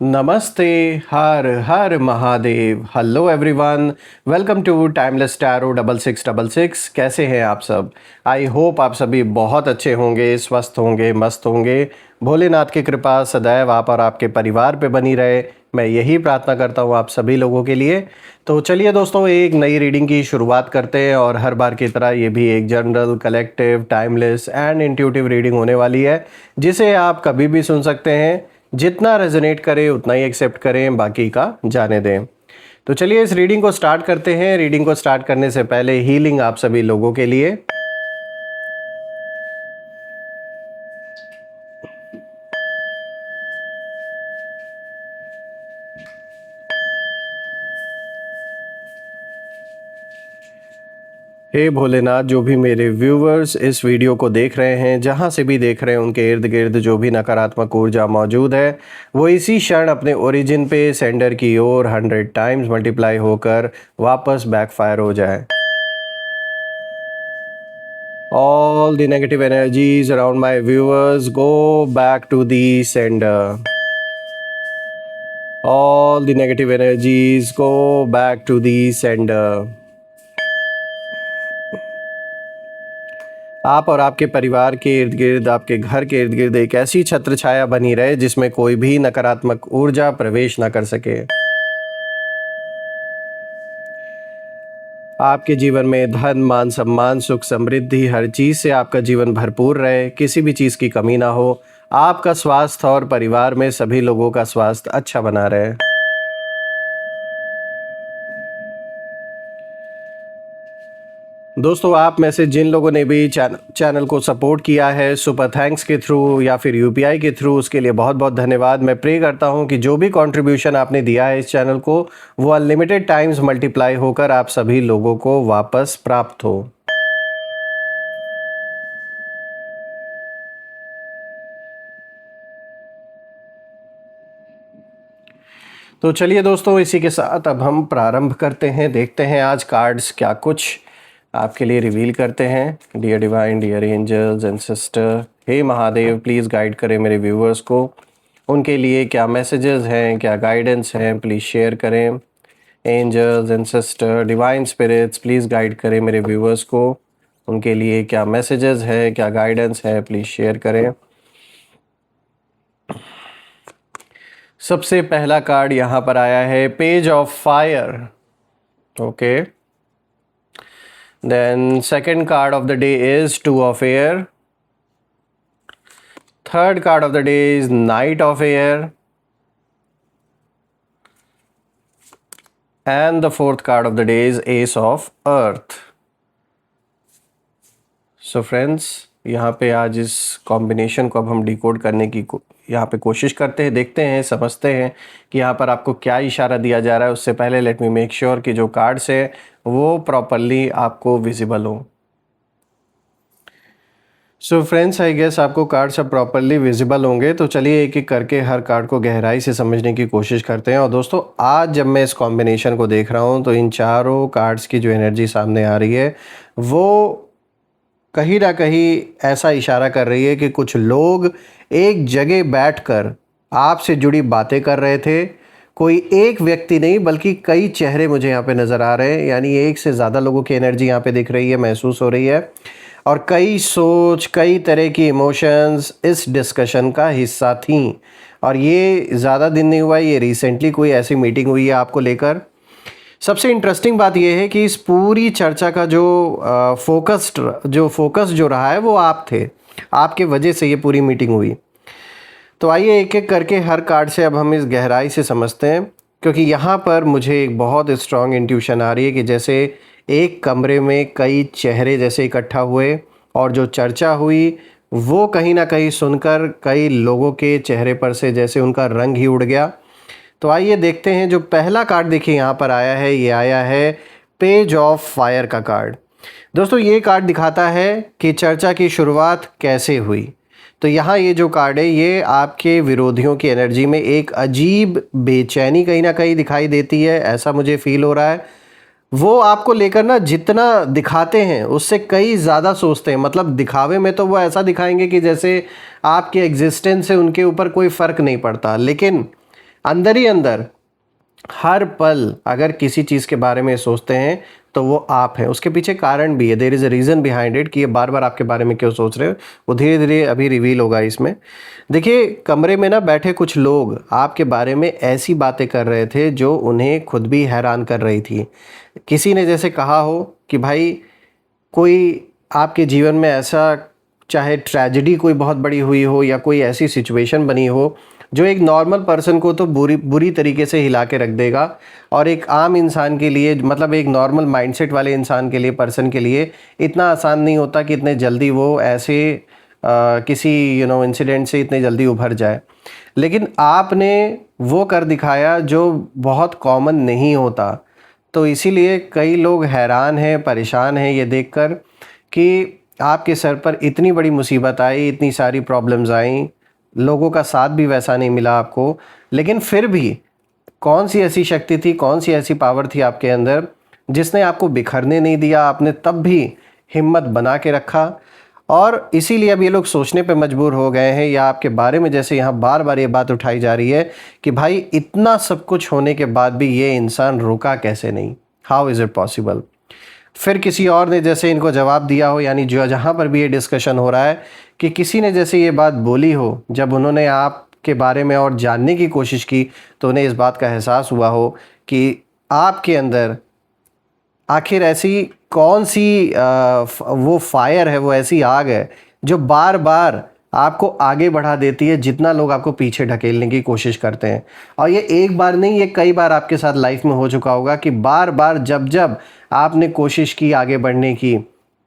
नमस्ते। हर हर Mahadev. Hello everyone, welcome to timeless tarot 6666। कैसे हैं आप सब? आई होप आप सभी बहुत अच्छे होंगे, स्वस्थ होंगे, मस्त होंगे। भोलेनाथ की कृपा सदैव आप और आपके परिवार पे बनी रहे, मैं यही प्रार्थना करता हूँ आप सभी लोगों के लिए। तो चलिए दोस्तों, एक नई रीडिंग की शुरुआत करते हैं और हर बार की तरह ये भी एक general, collective, timeless and intuitive reading होने वाली है, जिसे आप कभी भी सुन सकते हैं। जितना रेजोनेट करे उतना ही एक्सेप्ट करें, बाकी का जाने दें। तो चलिए इस रीडिंग को स्टार्ट करते हैं। रीडिंग को स्टार्ट करने से पहले हीलिंग आप सभी लोगों के लिए। हे भोलेनाथ, जो भी मेरे व्यूवर्स इस वीडियो को देख रहे हैं, जहां से भी देख रहे हैं, उनके इर्द गिर्द जो भी नकारात्मक ऊर्जा मौजूद है, वो इसी क्षण अपने ओरिजिन पे सेंडर की ओर 100 टाइम्स मल्टीप्लाई होकर वापस बैकफायर हो जाए। All the negative energies around my viewers go back to the sender. All the negative energies go back to the sender. आप और आपके परिवार के इर्द गिर्द, आपके घर के इर्द गिर्द एक ऐसी छत्र छाया बनी रहे जिसमें कोई भी नकारात्मक ऊर्जा प्रवेश ना कर सके। आपके जीवन में धन, मान, सम्मान, सुख, समृद्धि, हर चीज़ से आपका जीवन भरपूर रहे, किसी भी चीज़ की कमी ना हो। आपका स्वास्थ्य और परिवार में सभी लोगों का स्वास्थ्य अच्छा बना रहे। दोस्तों, आप में से जिन लोगों ने भी चैनल को सपोर्ट किया है सुपर थैंक्स के थ्रू या फिर यूपीआई के थ्रू, उसके लिए बहुत बहुत धन्यवाद। मैं प्रे करता हूं कि जो भी कंट्रीब्यूशन आपने दिया है इस चैनल को, वो अनलिमिटेड टाइम्स मल्टीप्लाई होकर आप सभी लोगों को वापस प्राप्त हो। तो चलिए दोस्तों, इसी के साथ अब हम प्रारंभ करते हैं। देखते हैं आज कार्ड्स क्या कुछ आपके लिए रिवील करते हैं। Dear divine, dear angels and sister, हे महादेव, प्लीज़ गाइड करें मेरे व्यूवर्स को। उनके लिए क्या मैसेजेस हैं, क्या गाइडेंस हैं, प्लीज़ शेयर करें। Angels and sister, divine spirits, please guide करें मेरे व्यूवर्स को। उनके लिए क्या मैसेजेस है, क्या गाइडेंस है, प्लीज़ शेयर करें। सबसे पहला कार्ड यहाँ पर आया है page of fire. Okay, then second card of the day is two of air. Third card of the day is knight of air and the fourth card of the day is ace of earth. So friends, यहाँ पे आज इस combination को अब हम decode करने की यहाँ पे कोशिश करते हैं, देखते हैं, समझते हैं कि यहाँ पर आपको क्या इशारा दिया जा रहा है। उससे पहले लेट मी मेक श्योर कि जो कार्ड्स है वो प्रॉपरली आपको विजिबल हो। सो फ्रेंड्स, आई गेस आपको कार्ड सब प्रॉपरली विजिबल होंगे। तो चलिए एक एक करके हर कार्ड को गहराई से समझने की कोशिश करते हैं। और दोस्तों, आज जब मैं इस कॉम्बिनेशन को देख रहा हूँ तो इन चारों कार्ड्स की जो एनर्जी सामने आ रही है वो कहीं ना कहीं ऐसा इशारा कर रही है कि कुछ लोग एक जगह बैठकर आपसे जुड़ी बातें कर रहे थे। कोई एक व्यक्ति नहीं बल्कि कई चेहरे मुझे यहाँ पे नज़र आ रहे हैं, यानी एक से ज़्यादा लोगों की एनर्जी यहाँ पे दिख रही है, महसूस हो रही है। और कई सोच, कई तरह की इमोशंस इस डिस्कशन का हिस्सा थीं। और ये ज़्यादा दिन नहीं हुआ, ये रिसेंटली कोई ऐसी मीटिंग हुई है आपको लेकर। सबसे इंटरेस्टिंग बात यह है कि इस पूरी चर्चा का जो फोकस जो रहा है वो आप थे। आपके वजह से ये पूरी मीटिंग हुई। तो आइए एक एक करके हर कार्ड से अब हम इस गहराई से समझते हैं, क्योंकि यहाँ पर मुझे एक बहुत स्ट्रॉन्ग इंट्यूशन आ रही है कि जैसे एक कमरे में कई चेहरे जैसे इकट्ठा हुए और जो चर्चा हुई वो कहीं ना कहीं सुनकर कई लोगों के चेहरे पर से जैसे उनका रंग ही उड़ गया। तो आइए देखते हैं। जो पहला कार्ड देखिए यहाँ पर आया है, ये आया है पेज ऑफ फायर का कार्ड। दोस्तों, ये कार्ड दिखाता है कि चर्चा की शुरुआत कैसे हुई। तो यहाँ ये जो कार्ड है ये आपके विरोधियों की एनर्जी में एक अजीब बेचैनी कहीं ना कहीं दिखाई देती है, ऐसा मुझे फील हो रहा है। वो आपको लेकर ना जितना दिखाते हैं उससे कई ज़्यादा सोचते हैं। मतलब दिखावे में तो वो ऐसा दिखाएंगे कि जैसे आपके एग्जिस्टेंस से उनके ऊपर कोई फ़र्क नहीं पड़ता, लेकिन अंदर ही अंदर हर पल अगर किसी चीज़ के बारे में सोचते हैं तो वो आप हैं। उसके पीछे कारण भी है, there is a reason behind it कि ये बार बार आपके बारे में क्यों सोच रहे हो, वो धीरे धीरे अभी रिवील होगा इसमें। देखिए, कमरे में ना बैठे कुछ लोग आपके बारे में ऐसी बातें कर रहे थे जो उन्हें खुद भी हैरान कर रही थी। किसी ने जैसे कहा हो कि भाई कोई आपके जीवन में ऐसा, चाहे ट्रेजेडी कोई बहुत बड़ी हुई हो या कोई ऐसी सिचुएशन बनी हो जो एक नॉर्मल पर्सन को तो बुरी बुरी तरीके से हिला के रख देगा, और एक आम इंसान के लिए, मतलब एक नॉर्मल माइंडसेट वाले इंसान के लिए, पर्सन के लिए इतना आसान नहीं होता कि इतने जल्दी वो ऐसे किसी इंसिडेंट से इतने जल्दी उभर जाए। लेकिन आपने वो कर दिखाया जो बहुत कॉमन नहीं होता। तो इसीलिए कई लोग हैरान हैं, परेशान हैं ये देखकर कि आपके सर पर इतनी बड़ी मुसीबत आई, इतनी सारी प्रॉब्लम्स आई, लोगों का साथ भी वैसा नहीं मिला आपको, लेकिन फिर भी कौन सी ऐसी शक्ति थी, कौन सी ऐसी पावर थी आपके अंदर जिसने आपको बिखरने नहीं दिया। आपने तब भी हिम्मत बना के रखा, और इसीलिए अब ये लोग सोचने पे मजबूर हो गए हैं, या आपके बारे में जैसे यहाँ बार बार ये बात उठाई जा रही है कि भाई इतना सब कुछ होने के बाद भी ये इंसान रुका कैसे नहीं, हाउ इज़ इट पॉसिबल। फिर किसी और ने जैसे इनको जवाब दिया हो, यानी जो जहाँ पर भी ये डिस्कशन हो रहा है कि किसी ने जैसे ये बात बोली हो, जब उन्होंने आपके बारे में और जानने की कोशिश की तो उन्हें इस बात का एहसास हुआ हो कि आपके अंदर आखिर ऐसी कौन सी वो फायर है, वो ऐसी आग है जो बार बार आपको आगे बढ़ा देती है, जितना लोग आपको पीछे ढकेलने की कोशिश करते हैं। और ये एक बार नहीं, ये कई बार आपके साथ लाइफ में हो चुका होगा कि बार बार जब जब आपने कोशिश की आगे बढ़ने की,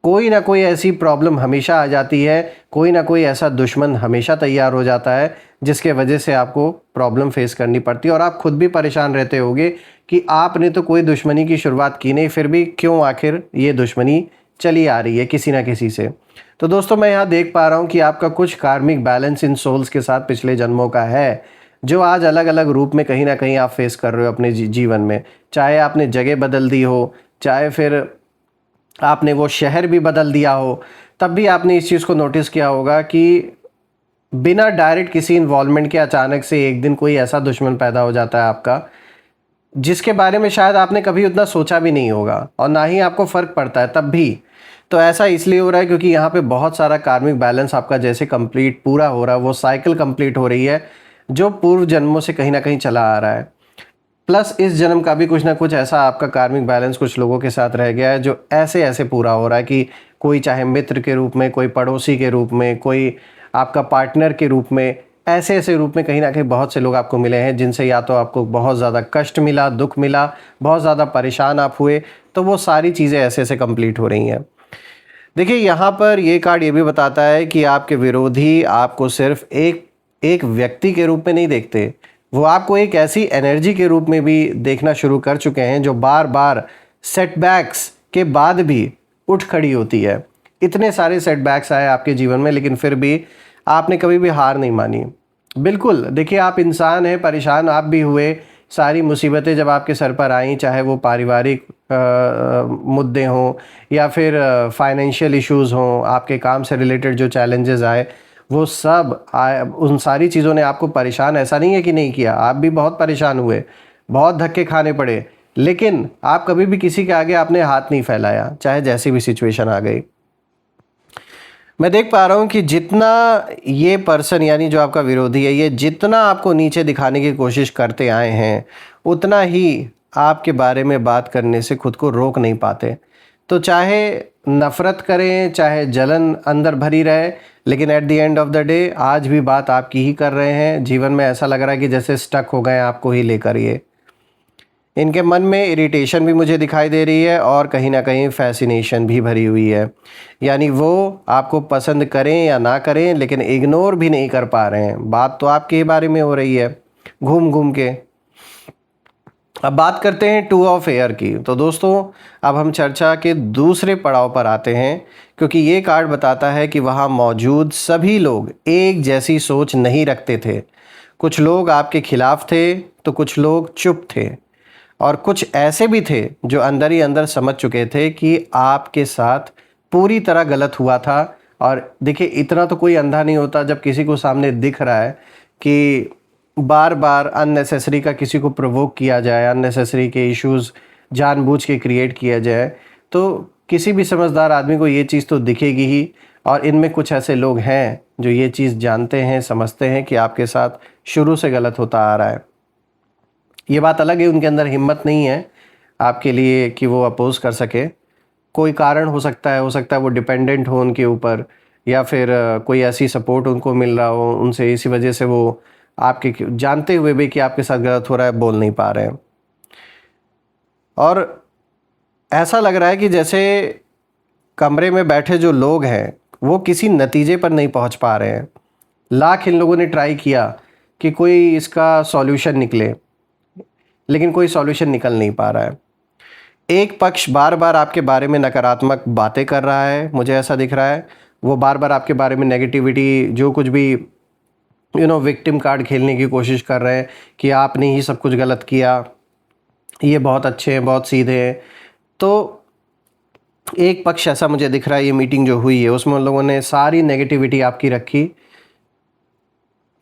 कोई ना कोई ऐसी प्रॉब्लम हमेशा आ जाती है, कोई ना कोई ऐसा दुश्मन हमेशा तैयार हो जाता है जिसके वजह से आपको प्रॉब्लम फेस करनी पड़ती है। और आप खुद भी परेशान रहते होगे कि आपने तो कोई दुश्मनी की शुरुआत की नहीं, फिर भी क्यों आखिर ये दुश्मनी चली आ रही है किसी ना किसी से। तो दोस्तों, मैं यहाँ देख पा रहा हूँ कि आपका कुछ कार्मिक बैलेंस इन सोल्स के साथ पिछले जन्मों का है, जो आज अलग अलग रूप में कहीं ना कहीं आप फेस कर रहे हो अपने जीवन में। चाहे आपने जगह बदल दी हो, चाहे फिर आपने वो शहर भी बदल दिया हो, तब भी आपने इस चीज़ को नोटिस किया होगा कि बिना डायरेक्ट किसी इन्वॉल्वमेंट के अचानक से एक दिन कोई ऐसा दुश्मन पैदा हो जाता है आपका, जिसके बारे में शायद आपने कभी उतना सोचा भी नहीं होगा और ना ही आपको फ़र्क पड़ता है तब भी। तो ऐसा इसलिए हो रहा है क्योंकि यहाँ पे बहुत सारा कार्मिक बैलेंस आपका जैसे कंप्लीट पूरा हो रहा है, वो साइकिल कंप्लीट हो रही है जो पूर्व जन्मों से कहीं ना कहीं चला आ रहा है। प्लस इस जन्म का भी कुछ ना कुछ ऐसा आपका कार्मिक बैलेंस कुछ लोगों के साथ रह गया है जो ऐसे ऐसे पूरा हो रहा है कि कोई चाहे मित्र के रूप में, कोई पड़ोसी के रूप में, कोई आपका पार्टनर के रूप में, ऐसे ऐसे रूप में कहीं ना कहीं बहुत से लोग आपको मिले हैं जिनसे या तो आपको बहुत ज़्यादा कष्ट मिला, दुख मिला, बहुत ज़्यादा परेशान आप हुए। तो वो सारी चीज़ें ऐसे ऐसे कंप्लीट हो रही हैं। देखिए, यहाँ पर ये कार्ड ये भी बताता है कि आपके विरोधी आपको सिर्फ एक एक व्यक्ति के रूप में नहीं देखते, वो आपको एक ऐसी एनर्जी के रूप में भी देखना शुरू कर चुके हैं जो बार बार सेटबैक्स के बाद भी उठ खड़ी होती है। इतने सारे सेटबैक्स आए आपके जीवन में, लेकिन फिर भी आपने कभी भी हार नहीं मानी। बिल्कुल, देखिए, आप इंसान हैं, परेशान आप भी हुए। सारी मुसीबतें जब आपके सर पर आईं, चाहे वो पारिवारिक मुद्दे हों या फिर फाइनेंशियल इश्यूज़ हों, आपके काम से रिलेटेड जो चैलेंजेस आए, वो सब आए, उन सारी चीज़ों ने आपको परेशान ऐसा नहीं है कि नहीं किया, आप भी बहुत परेशान हुए, बहुत धक्के खाने पड़े, लेकिन आप कभी भी किसी के आगे आपने हाथ नहीं फैलाया, चाहे जैसी भी सिचुएशन आ गई। मैं देख पा रहा हूँ कि जितना ये पर्सन, यानी जो आपका विरोधी है, ये जितना आपको नीचे दिखाने की कोशिश करते आए हैं, उतना ही आपके बारे में बात करने से खुद को रोक नहीं पाते। तो चाहे नफ़रत करें, चाहे जलन अंदर भरी रहे, लेकिन at the end of the day आज भी बात आपकी ही कर रहे हैं। जीवन में ऐसा लग रहा है कि जैसे स्टक हो गए आपको ही लेकर ये। इनके मन में इरिटेशन भी मुझे दिखाई दे रही है और कहीं ना कहीं फैसिनेशन भी भरी हुई है, यानी वो आपको पसंद करें या ना करें, लेकिन इग्नोर भी नहीं कर पा रहे हैं। बात तो आपके ही बारे में हो रही है घूम घूम के। अब बात करते हैं टू ऑफ एयर की। तो दोस्तों, अब हम चर्चा के दूसरे पड़ाव पर आते हैं, क्योंकि ये कार्ड बताता है कि वहाँ मौजूद सभी लोग एक जैसी सोच नहीं रखते थे। कुछ लोग आपके खिलाफ थे तो कुछ लोग चुप थे, और कुछ ऐसे भी थे जो अंदर ही अंदर समझ चुके थे कि आपके साथ पूरी तरह गलत हुआ था। और देखिए, इतना तो कोई अंधा नहीं होता, जब किसी को सामने दिख रहा है कि बार बार अननेसेसरी का किसी को प्रोवोक किया जाए, अननेसेसरी के इश्यूज़ जानबूझ के क्रिएट किया जाए, तो किसी भी समझदार आदमी को ये चीज़ तो दिखेगी ही। और इनमें कुछ ऐसे लोग हैं जो ये चीज़ जानते हैं, समझते हैं कि आपके साथ शुरू से गलत होता आ रहा है। ये बात अलग है, उनके अंदर हिम्मत नहीं है आपके लिए कि वो अपोज कर सके। कोई कारण हो सकता है वो डिपेंडेंट हो उनके ऊपर, या फिर कोई ऐसी सपोर्ट उनको मिल रहा हो उनसे, इसी वजह से वो आपके जानते हुए भी कि आपके साथ गलत हो रहा है बोल नहीं पा रहे हैं। और ऐसा लग रहा है कि जैसे कमरे में बैठे जो लोग हैं वो किसी नतीजे पर नहीं पहुंच पा रहे हैं। लाख इन लोगों ने ट्राई किया कि कोई इसका सॉल्यूशन निकले, लेकिन कोई सॉल्यूशन निकल नहीं पा रहा है। एक पक्ष बार बार आपके बारे में नकारात्मक बातें कर रहा है, मुझे ऐसा दिख रहा है। वो बार बार आपके बारे में नेगेटिविटी, जो कुछ भी विक्टिम कार्ड खेलने की कोशिश कर रहे हैं कि आपने ही सब कुछ गलत किया, ये बहुत अच्छे हैं, बहुत सीधे हैं। तो एक पक्ष ऐसा मुझे दिख रहा है, ये मीटिंग जो हुई है उसमें उन लोगों ने सारी नेगेटिविटी आपकी रखी।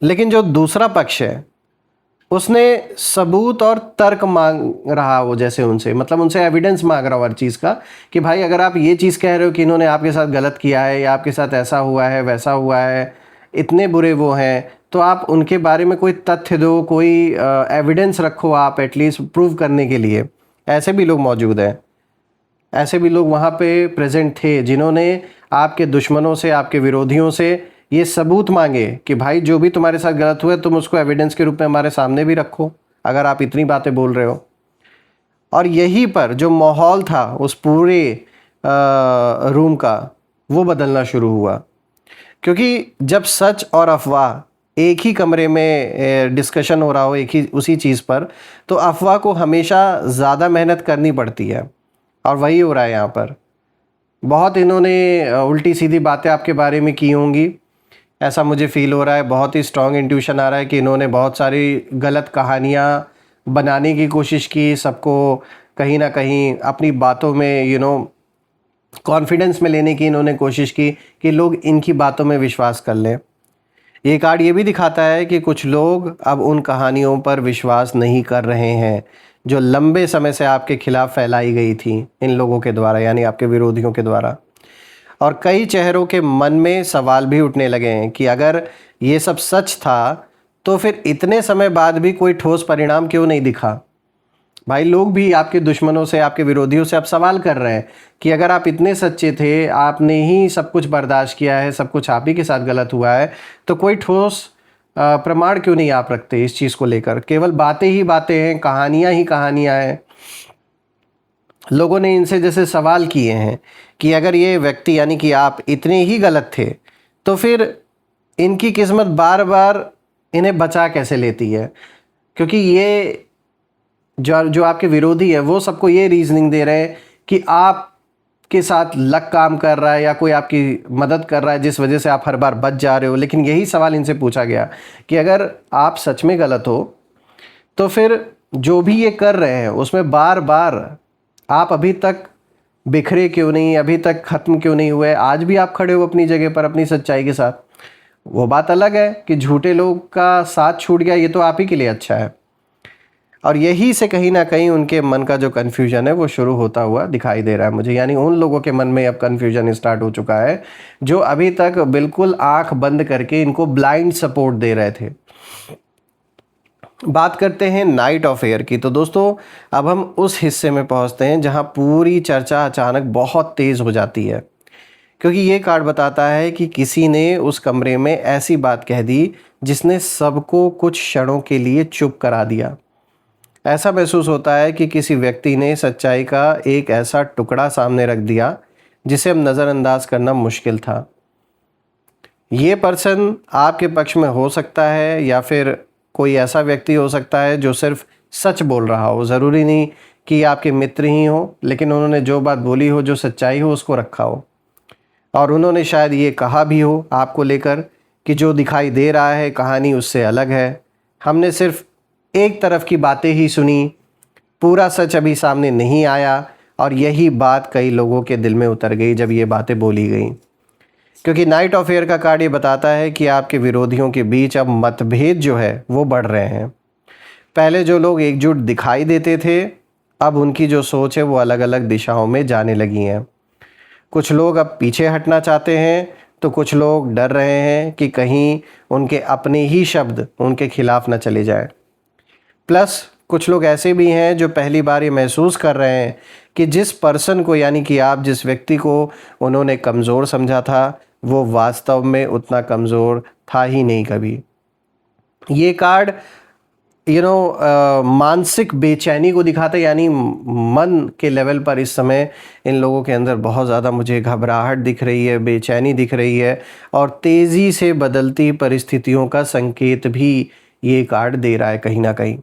लेकिन जो दूसरा पक्ष है उसने सबूत और तर्क मांग रहा, वो जैसे उनसे, मतलब उनसे एविडेंस मांग रहा हो हर चीज़ का, कि भाई अगर आप ये चीज़ कह रहे हो कि इन्होंने आपके साथ गलत किया है, या आपके साथ ऐसा हुआ है, वैसा हुआ है, इतने बुरे वो हैं, तो आप उनके बारे में कोई तथ्य दो, कोई एविडेंस रखो आप, एटलीस्ट प्रूव करने के लिए। ऐसे भी लोग मौजूद हैं, ऐसे भी लोग वहाँ पे प्रेजेंट थे जिन्होंने आपके दुश्मनों से, आपके विरोधियों से ये सबूत मांगे कि भाई जो भी तुम्हारे साथ गलत हुआ है तुम उसको एविडेंस के रूप में हमारे सामने भी रखो, अगर आप इतनी बातें बोल रहे हो। और यहीं पर जो माहौल था उस पूरे रूम का, वो बदलना शुरू हुआ। क्योंकि जब सच और अफवाह एक ही कमरे में डिस्कशन हो रहा हो, एक ही उसी चीज़ पर, तो अफवाह को हमेशा ज़्यादा मेहनत करनी पड़ती है, और वही हो रहा है यहाँ पर। बहुत इन्होंने उल्टी सीधी बातें आपके बारे में की होंगी, ऐसा मुझे फ़ील हो रहा है। बहुत ही स्ट्रॉन्ग इंट्यूशन आ रहा है कि इन्होंने बहुत सारी गलत कहानियाँ बनाने की कोशिश की, सबको कहीं ना कहीं अपनी बातों में कॉन्फिडेंस में लेने की इन्होंने कोशिश की कि लोग इनकी बातों में विश्वास कर लें। ये कार्ड ये भी दिखाता है कि कुछ लोग अब उन कहानियों पर विश्वास नहीं कर रहे हैं जो लंबे समय से आपके खिलाफ फैलाई गई थी इन लोगों के द्वारा, यानी आपके विरोधियों के द्वारा। और कई चेहरों के मन में सवाल भी उठने लगे हैं कि अगर ये सब सच था तो फिर इतने समय बाद भी कोई ठोस परिणाम क्यों नहीं दिखा। भाई लोग भी आपके दुश्मनों से, आपके विरोधियों से अब सवाल कर रहे हैं कि अगर आप इतने सच्चे थे, आपने ही सब कुछ बर्दाश्त किया है, सब कुछ आप ही के साथ गलत हुआ है, तो कोई ठोस प्रमाण क्यों नहीं आप रखते इस चीज़ को लेकर। केवल बातें ही बातें हैं, कहानियाँ ही कहानियाँ हैं। लोगों ने इनसे जैसे सवाल किए हैं कि अगर ये व्यक्ति यानी कि आप इतने ही गलत थे तो फिर इनकी किस्मत बार बार इन्हें बचा कैसे लेती है। क्योंकि ये जो आपके विरोधी है वो सबको ये रीजनिंग दे रहे हैं कि आपके साथ लक काम कर रहा है या कोई आपकी मदद कर रहा है जिस वजह से आप हर बार बच जा रहे हो। लेकिन यही सवाल इनसे पूछा गया कि अगर आप सच में गलत हो तो फिर जो भी ये कर रहे हैं उसमें बार बार आप अभी तक बिखरे क्यों नहीं, अभी तक ख़त्म क्यों नहीं हुए, आज भी आप खड़े हो अपनी जगह पर अपनी सच्चाई के साथ। वो बात अलग है कि झूठे लोग का साथ छूट गया, ये तो आप ही के लिए अच्छा है। और यही से कहीं ना कहीं उनके मन का जो कन्फ्यूजन है वो शुरू होता हुआ दिखाई दे रहा है मुझे। यानी उन लोगों के मन में अब कन्फ्यूजन स्टार्ट हो चुका है जो अभी तक बिल्कुल आंख बंद करके इनको ब्लाइंड सपोर्ट दे रहे थे। बात करते हैं नाइट ऑफ एयर की। तो दोस्तों अब हम उस हिस्से में पहुंचते हैं जहां पूरी चर्चा अचानक बहुत तेज़ हो जाती है, क्योंकि ये कार्ड बताता है कि किसी ने उस कमरे में ऐसी बात कह दी जिसने सबको कुछ क्षणों के लिए चुप करा दिया। ऐसा महसूस होता है कि किसी व्यक्ति ने सच्चाई का एक ऐसा टुकड़ा सामने रख दिया जिसे अब नज़रअंदाज करना मुश्किल था। ये पर्सन आपके पक्ष में हो सकता है या फिर कोई ऐसा व्यक्ति हो सकता है जो सिर्फ सच बोल रहा हो। ज़रूरी नहीं कि आपके मित्र ही हो, लेकिन उन्होंने जो बात बोली हो, जो सच्चाई हो, उसको रखा हो। और उन्होंने शायद ये कहा भी हो आपको लेकर कि जो दिखाई दे रहा है कहानी उससे अलग है, हमने सिर्फ एक तरफ की बातें ही सुनी, पूरा सच अभी सामने नहीं आया। और यही बात कई लोगों के दिल में उतर गई जब ये बातें बोली गई। क्योंकि नाइट ऑफ एयर का कार्ड ये बताता है कि आपके विरोधियों के बीच अब मतभेद जो है वो बढ़ रहे हैं। पहले जो लोग एकजुट दिखाई देते थे, अब उनकी जो सोच है वो अलग अलग दिशाओं में जाने लगी हैं। कुछ लोग अब पीछे हटना चाहते हैं, तो कुछ लोग डर रहे हैं कि कहीं उनके अपने ही शब्द उनके खिलाफ न चले जाएं। प्लस कुछ लोग ऐसे भी हैं जो पहली बार ये महसूस कर रहे हैं कि जिस पर्सन को, यानी कि आप जिस व्यक्ति को उन्होंने कमज़ोर समझा था, वो वास्तव में उतना कमज़ोर था ही नहीं कभी। ये कार्ड मानसिक बेचैनी को दिखाता है, यानी मन के लेवल पर इस समय इन लोगों के अंदर बहुत ज़्यादा मुझे घबराहट दिख रही है, बेचैनी दिख रही है, और तेज़ी से बदलती परिस्थितियों का संकेत भी ये कार्ड दे रहा है कहीं ना कहीं।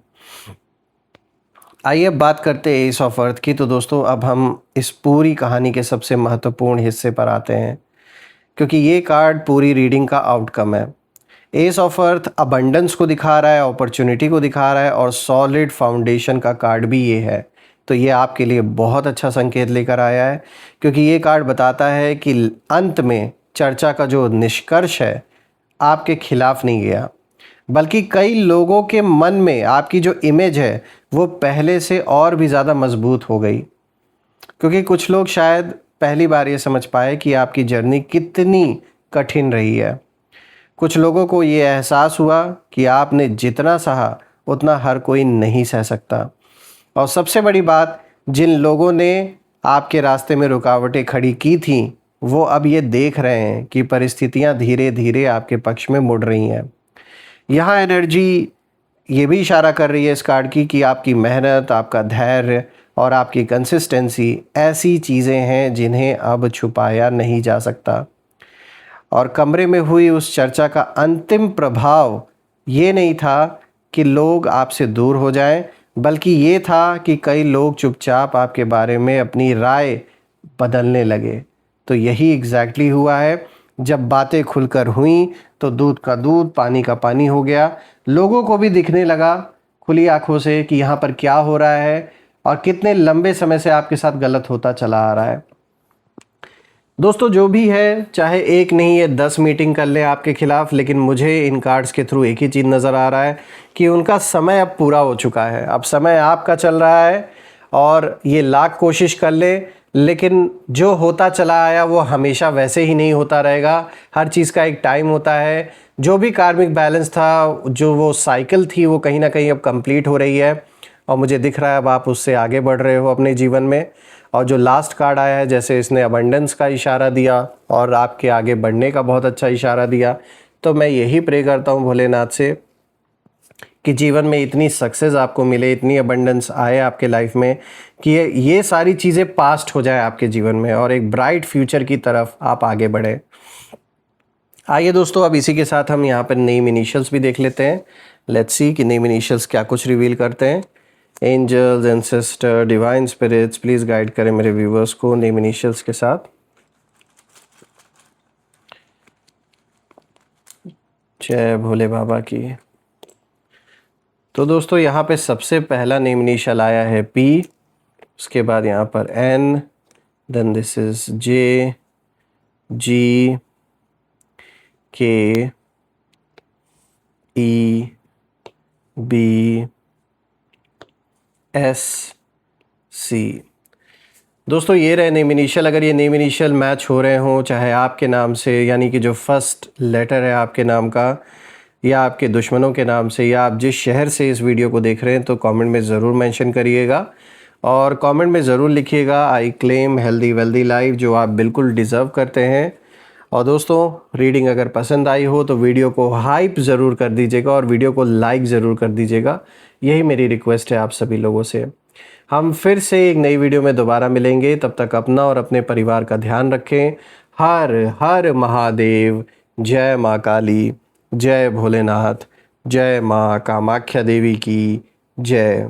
आइए अब बात करते हैं एस ऑफ अर्थ की। तो दोस्तों, अब हम इस पूरी कहानी के सबसे महत्वपूर्ण हिस्से पर आते हैं, क्योंकि ये कार्ड पूरी रीडिंग का आउटकम है। एस ऑफ अर्थ अबंडेंस को दिखा रहा है, अपॉर्चुनिटी को दिखा रहा है, और सॉलिड फाउंडेशन का कार्ड भी ये है। तो ये आपके लिए बहुत अच्छा संकेत लेकर आया है, क्योंकि ये कार्ड बताता है कि अंत में चर्चा का जो निष्कर्ष है आपके खिलाफ नहीं गया, बल्कि कई लोगों के मन में आपकी जो इमेज है वो पहले से और भी ज़्यादा मजबूत हो गई। क्योंकि कुछ लोग शायद पहली बार ये समझ पाए कि आपकी जर्नी कितनी कठिन रही है। कुछ लोगों को ये एहसास हुआ कि आपने जितना सहा उतना हर कोई नहीं सह सकता। और सबसे बड़ी बात, जिन लोगों ने आपके रास्ते में रुकावटें खड़ी की थीं, वो अब ये देख रहे हैं कि परिस्थितियां धीरे धीरे आपके पक्ष में मुड़ रही हैं। यहाँ एनर्जी ये भी इशारा कर रही है इस कार्ड की कि आपकी मेहनत, आपका धैर्य और आपकी कंसिस्टेंसी ऐसी चीज़ें हैं जिन्हें अब छुपाया नहीं जा सकता। और कमरे में हुई उस चर्चा का अंतिम प्रभाव ये नहीं था कि लोग आपसे दूर हो जाएं, बल्कि ये था कि कई लोग चुपचाप आपके बारे में अपनी राय बदलने लगे। तो यही एग्जैक्टली हुआ है। जब बातें खुलकर हुईं तो दूध का दूध, पानी का पानी हो गया। लोगों को भी दिखने लगा खुली आंखों से कि यहाँ पर क्या हो रहा है और कितने लंबे समय से आपके साथ गलत होता चला आ रहा है। दोस्तों, जो भी है, चाहे एक नहीं ये 10 मीटिंग कर ले आपके खिलाफ, लेकिन मुझे इन कार्ड्स के थ्रू एक ही चीज़ नज़र आ रहा है कि उनका समय अब पूरा हो चुका है। अब समय आपका चल रहा है, और ये लाख कोशिश कर ले, लेकिन जो होता चला आया वो हमेशा वैसे ही नहीं होता रहेगा। हर चीज़ का एक टाइम होता है। जो भी कार्मिक बैलेंस था, जो वो साइकिल थी, वो कहीं ना कहीं अब कंप्लीट हो रही है, और मुझे दिख रहा है अब आप उससे आगे बढ़ रहे हो अपने जीवन में। और जो लास्ट कार्ड आया है, जैसे इसने अबंडेंस का इशारा दिया और आपके आगे बढ़ने का बहुत अच्छा इशारा दिया, तो मैं यही प्रे करता हूँ भोलेनाथ से कि जीवन में इतनी सक्सेस आपको मिले, इतनी अबंडेंस आए आपके लाइफ में कि ये सारी चीज़ें पास्ट हो जाए आपके जीवन में, और एक ब्राइट फ्यूचर की तरफ आप आगे बढ़े। आइए दोस्तों, अब इसी के साथ हम यहाँ पर नेम इनिशियल्स भी देख लेते हैं। लेट्स सी कि नेम इनिशियल्स क्या कुछ रिवील करते हैं। Angels, ancestor, divine spirits, please guide करें मेरे व्यूवर्स को नेम इनिशियल्स के साथ। जय भोले बाबा की। तो दोस्तों, यहाँ पे सबसे पहला नेम इनिशियल आया है पी, उसके बाद यहाँ पर एन, देन दिस इज जे, जी, के, ई, बी, एस, सी। दोस्तों, ये रहे नेम इनिशियल। अगर ये नेम इनिशियल मैच हो रहे हों, चाहे आपके नाम से, यानी कि जो फर्स्ट लेटर है आपके नाम का, या आपके दुश्मनों के नाम से, या आप जिस शहर से इस वीडियो को देख रहे हैं, तो कमेंट में ज़रूर मेंशन करिएगा, और कमेंट में ज़रूर लिखिएगा I claim healthy wealthy life, जो आप बिल्कुल डिज़र्व करते हैं। और दोस्तों, रीडिंग अगर पसंद आई हो तो वीडियो को हाइप ज़रूर कर दीजिएगा, और वीडियो को लाइक ज़रूर कर दीजिएगा। यही मेरी रिक्वेस्ट है आप सभी लोगों से। हम फिर से एक नई वीडियो में दोबारा मिलेंगे। तब तक अपना और अपने परिवार का ध्यान रखें। हर हर महादेव। जय माँ काली, जय भोलेनाथ, जय माँ कामाख्या देवी की जय।